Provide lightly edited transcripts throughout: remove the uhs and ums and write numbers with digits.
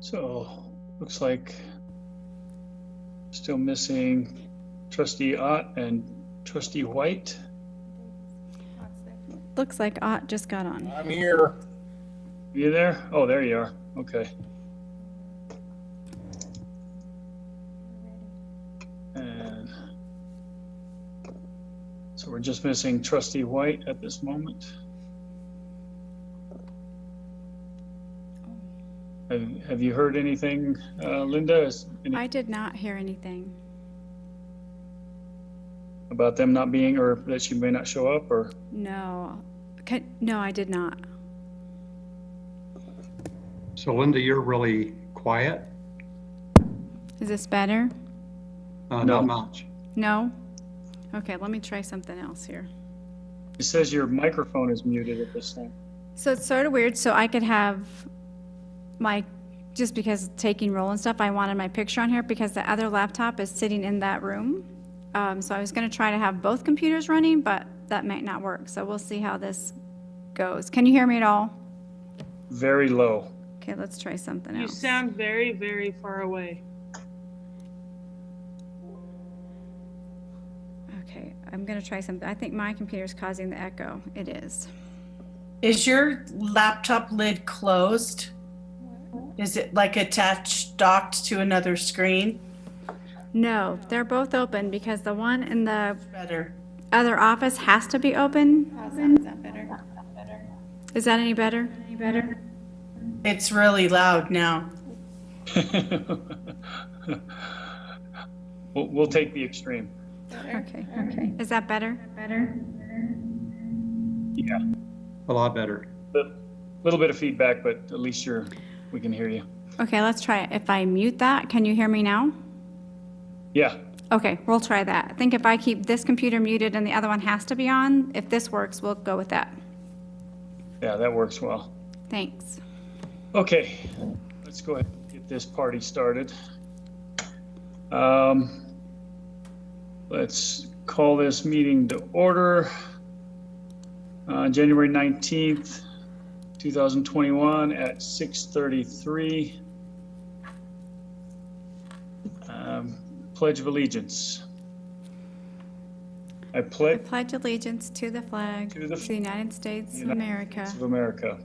So looks like still missing Trustee Ott and Trustee White. Looks like Ott just got on. I'm here. You there? Oh, there you are. Okay. And so we're just missing Trustee White at this moment. Have you heard anything, Linda? I did not hear anything. About them not being, or that she may not show up, or? No. No, I did not. So Linda, you're really quiet? Is this better? No. Not much. No? Okay, let me try something else here. It says your microphone is muted at this time. So it's sort of weird. So I could have just because taking roll and stuff, I wanted my picture on here because the other laptop is sitting in that room. So I was going to try to have both computers running, but that might not work. So we'll see how this goes. Can you hear me at all? Very low. Okay, let's try something You else. sound very, very far away. Okay, I'm going to try something. I think my computer is causing the echo. It is. Is your laptop lid closed? Is it like attached, docked to another screen? No, they're both open because the one in the Better. other office has to be open. Is that better? Is that any better? Any better? It's really loud now. We'll take the extreme. Okay. Okay. Is that better? Better? Yeah, A lot better. a little bit of feedback, but at least we can hear you. Okay, let's try it. If I mute that, can you hear me now? Yeah, Okay, we'll try that. I think if I keep this computer muted and the other one has to be on, if this works, we'll go with that. yeah, that works well. Thanks. Okay, let's go ahead and get this party started. Let's call this meeting to order. January 19th, 2021 at 6:33. Pledge of Allegiance. I I pledge pledge allegiance to the flag To of the the United States of America, of America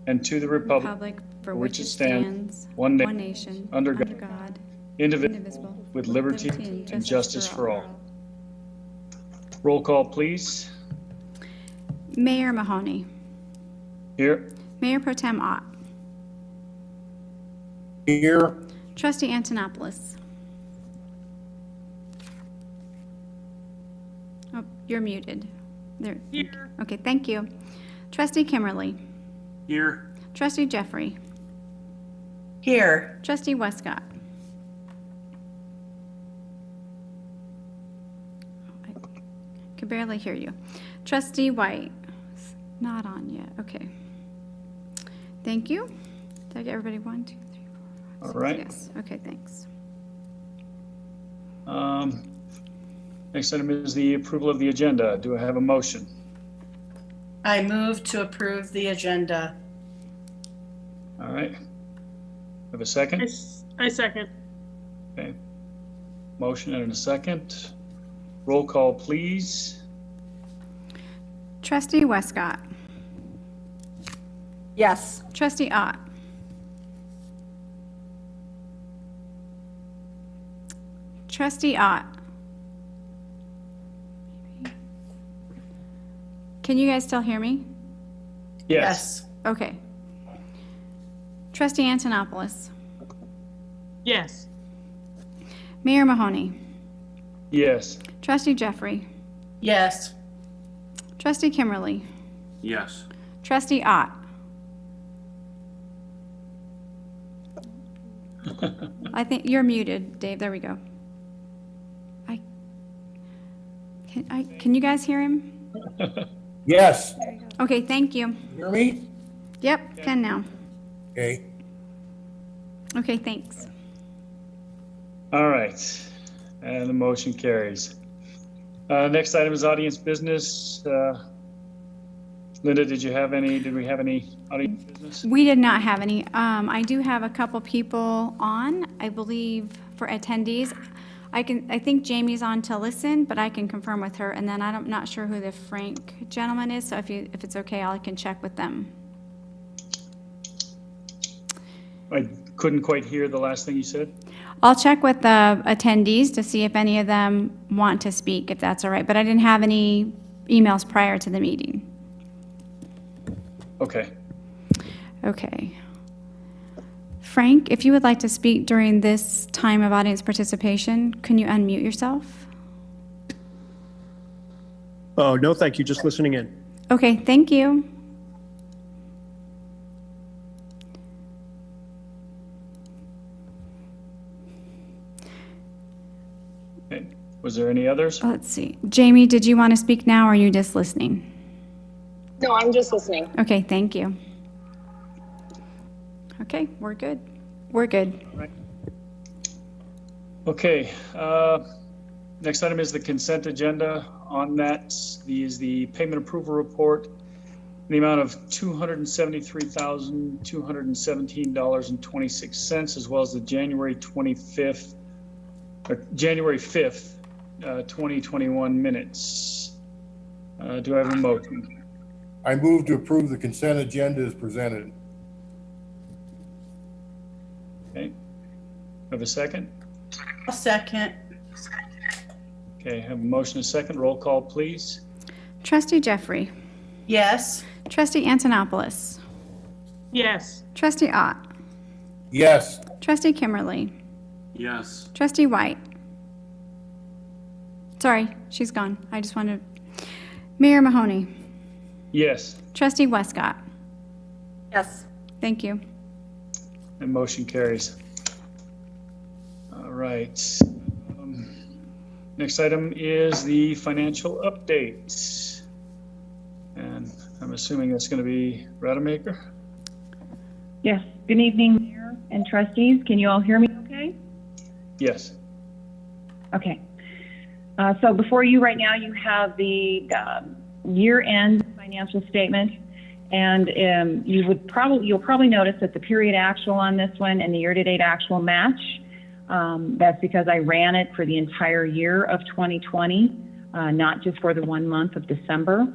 and to the republic, republic for which it stands, stands, one one nation, nation, under under God, God, indivisible, indivisible, with liberty and justice for all. Roll call, please. Mayor Mahoney, Here. Mayor Pro Tem Ott, Here. Trustee Antonopoulos. Oh, you're muted. There. Here. Okay, thank you. Trustee Kimmerly, Here. Trustee Jeffrey, Here. Trustee Westcott. I can barely hear you. Trustee White, not on yet. Okay. Thank you. Did I get everybody? 1, 2, 3, 4, 5, 6. All right. Yes. Okay, thanks. Next item is the approval of the agenda. Do I have a motion? I move to approve the agenda. All right. Have a second? I second. Okay. Motion and a second. Roll call, please. Trustee Westcott, Yes. Trustee Ott, Trustee Ott. Can you guys still hear me? Yes. Okay. Trustee Antonopoulos, Yes. Mayor Mahoney, Yes. Trustee Jeffrey, Yes. Trustee Kimmerly, Yes. Trustee Ott. I think you're muted, Dave. There we go. Can you guys hear him? Yes. Okay, thank you. Hear me? Yep, can now. Okay. Okay, thanks. All right, and the motion carries. Next item is audience business. Linda, did we have any audience business? We did not have any. I do have a couple people on, I believe, for attendees. I think Jamie's on to listen, but I can confirm with her, and then I'm not sure who the Frank gentleman is, so if it's okay, I can check with them. I couldn't quite hear the last thing you said. I'll check with the attendees to see if any of them want to speak, if that's all right, but I didn't have any emails prior to the meeting. Okay. Okay. Frank, if you would like to speak during this time of audience participation, can you unmute yourself? Oh, no, thank you. Just listening in. Okay, thank you. Okay. Was there any others? Let's see. Jamie, did you want to speak now, or are you just listening? No, I'm just listening. Okay, thank you. Okay, we're good. We're good. Okay, next item is the consent agenda. On that is the payment approval report in the amount of $273,217.26, as well as the January 5th, 2021 minutes. Do I have a motion? I move to approve the consent agenda as presented. Okay. Have a second? I'll second. Okay, have a motion and a second. Roll call, please. Trustee Jeffrey. Yes. Trustee Antonopoulos. Yes. Trustee Ott. Yes. Trustee Kimberly. Yes. Trustee White. Sorry, she's gone. I just wanted. Mayor Mahoney. Yes, Trustee Westcott. Yes. Thank you. and motion carries. All right. Next item is the financial update. And I'm assuming that's going to be Rademacher? Yes. Good evening, Mayor and trustees. Can you all hear me okay? Yes. Okay. So before you right now, you have the year-end financial statement, and you'll probably notice that the period actual on this one and the year-to-date actual match. That's because I ran it for the entire year of 2020, not just for the 1 month of December.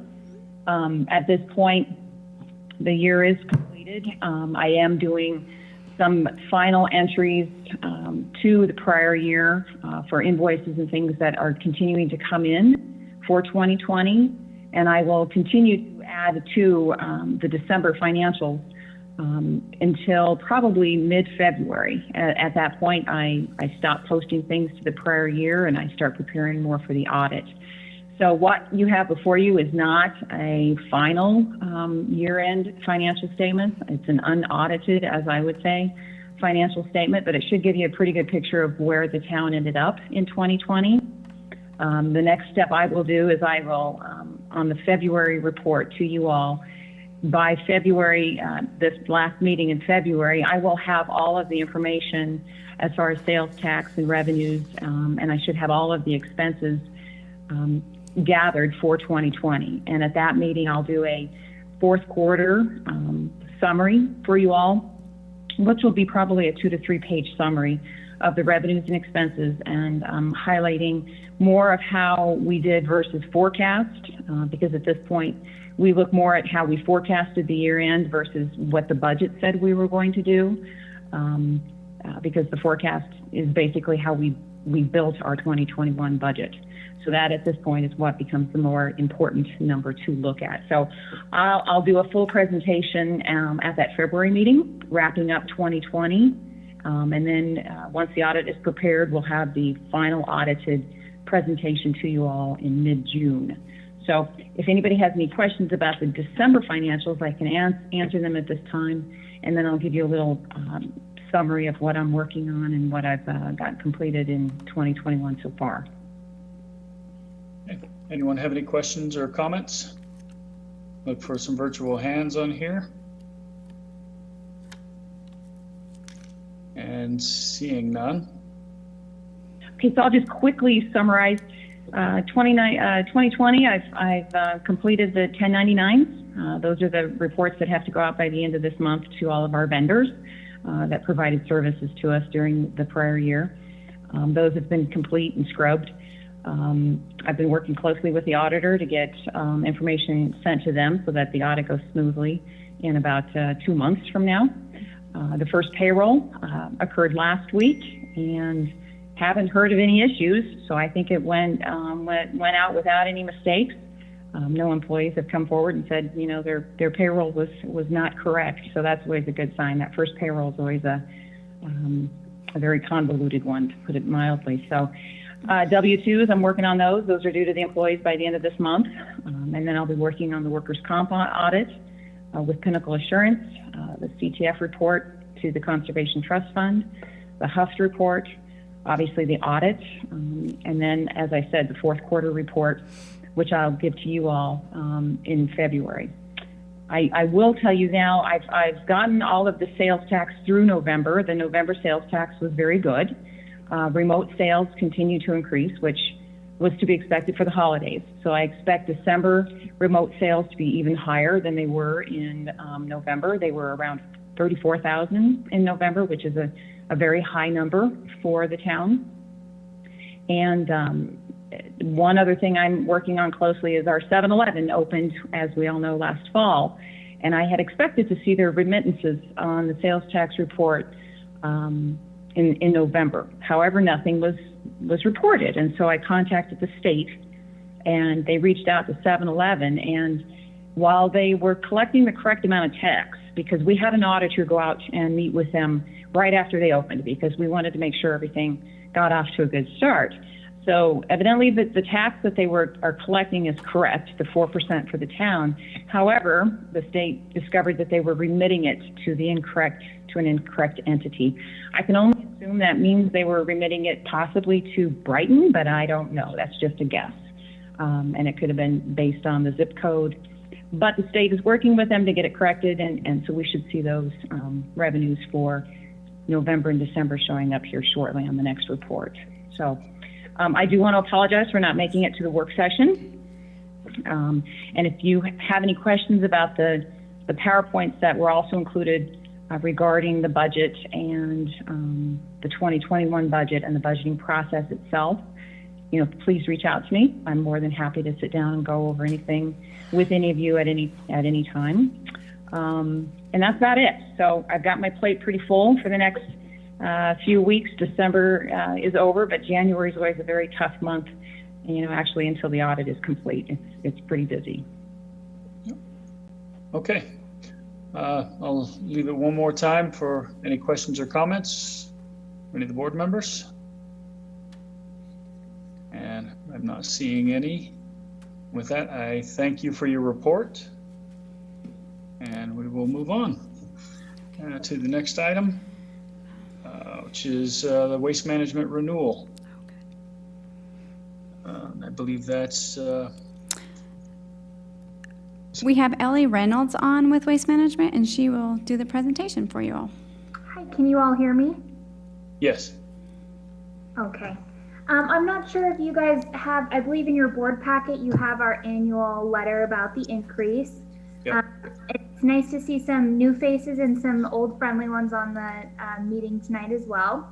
At this point, the year is completed. I am doing some final entries to the prior year for invoices and things that are continuing to come in for 2020. And I will continue to add to the December financials until probably mid-February. At that point, I stop posting things to the prior year and I start preparing more for the audit. So what you have before you is not a final year-end financial statement. It's an unaudited, as I would say, financial statement, but it should give you a pretty good picture of where the town ended up in 2020. The next step I will do is I will, on the February report to you all, by February, this last meeting in February, I will have all of the information as far as sales tax and revenues, and I should have all of the expenses gathered for 2020. And at that meeting, I'll do a fourth quarter summary for you all, which will be probably a 2 to 3 page summary of the revenues and expenses, and highlighting more of how we did versus forecast, because at this point, we look more at how we forecasted the year end versus what the budget said we were going to do, because the forecast is basically how we built our 2021 budget. So that at this point is what becomes the more important number to look at. So I'll do a full presentation at that February meeting, wrapping up 2020. And then once the audit is prepared, we'll have the final audited presentation to you all in mid-June. So if anybody has any questions about the December financials, I can answer them at this time. And then I'll give you a little summary of what I'm working on and what I've got completed in 2021 so far. Anyone have any questions or comments? Look for some virtual hands on here. And seeing none. Okay, so I'll just quickly summarize. 2020, I've completed the 1099s. Those are the reports that have to go out by the end of this month to all of our vendors that provided services to us during the prior year. Those have been complete and scrubbed. I've been working closely with the auditor to get information sent to them so that the audit goes smoothly in about 2 months from now. The first payroll occurred last week and haven't heard of any issues, so I think it went out without any mistakes. No employees have come forward and said, you know, their payroll was not correct, so that's always a good sign. That first payroll is always a very convoluted one, to put it mildly. So W-2s, I'm working on those. Those are due to the employees by the end of this month, and then I'll be working on the workers' comp audit with Pinnacle Assurance, the CTF report to the Conservation Trust Fund, the HUFT report, obviously the audit, and then, as I said, the fourth quarter report, which I'll give to you all in February. I will tell you now, I've gotten all of the sales tax through November. The November sales tax was very good. Remote sales continue to increase, which was to be expected for the holidays. So I expect December remote sales to be even higher than they were in November. They were around 34,000 in November, which is a very high number for the town. And one other thing I'm working on closely is our 7-Eleven opened, as we all know, last fall. And I had expected to see their remittances on the sales tax report in November. However, nothing was reported. And so I contacted the state, and they reached out to 7-Eleven. And while they were collecting the correct amount of tax, because we had an auditor go out and meet with them right after they opened, because we wanted to make sure everything got off to a good start. So evidently the tax that they are collecting is correct, the 4% for the town. However, the state discovered that they were remitting it to an incorrect entity. I can only assume that means they were remitting it possibly to Brighton, but I don't know. That's just a guess. And it could have been based on the zip code. But the state is working with them to get it corrected, and so we should see those revenues for November and December showing up here shortly on the next report. So I do want to apologize for not making it to the work session. And if you have any questions about the PowerPoints that were also included regarding the budget and the 2021 budget and the budgeting process itself, you know, please reach out to me. I'm more than happy to sit down and go over anything with any of you at any time. And that's about it. So I've got my plate pretty full for the next few weeks. December is over, but January is always a very tough month, you know, actually until the audit is complete. It's pretty busy. Okay. I'll leave it one more time for any questions or comments from any of the board members. And I'm not seeing any. With that, I thank you for your report. And we will move on to the next item, which is the waste management renewal. I believe that's... We have Ellie Reynolds on with Waste Management, and she will do the presentation for you all. Hi, can you all hear me? Yes. Okay. I'm not sure if you guys have, I believe in your board packet, you have our annual letter about the increase. Yep. It's nice to see some new faces and some old friendly ones on the meeting tonight as well.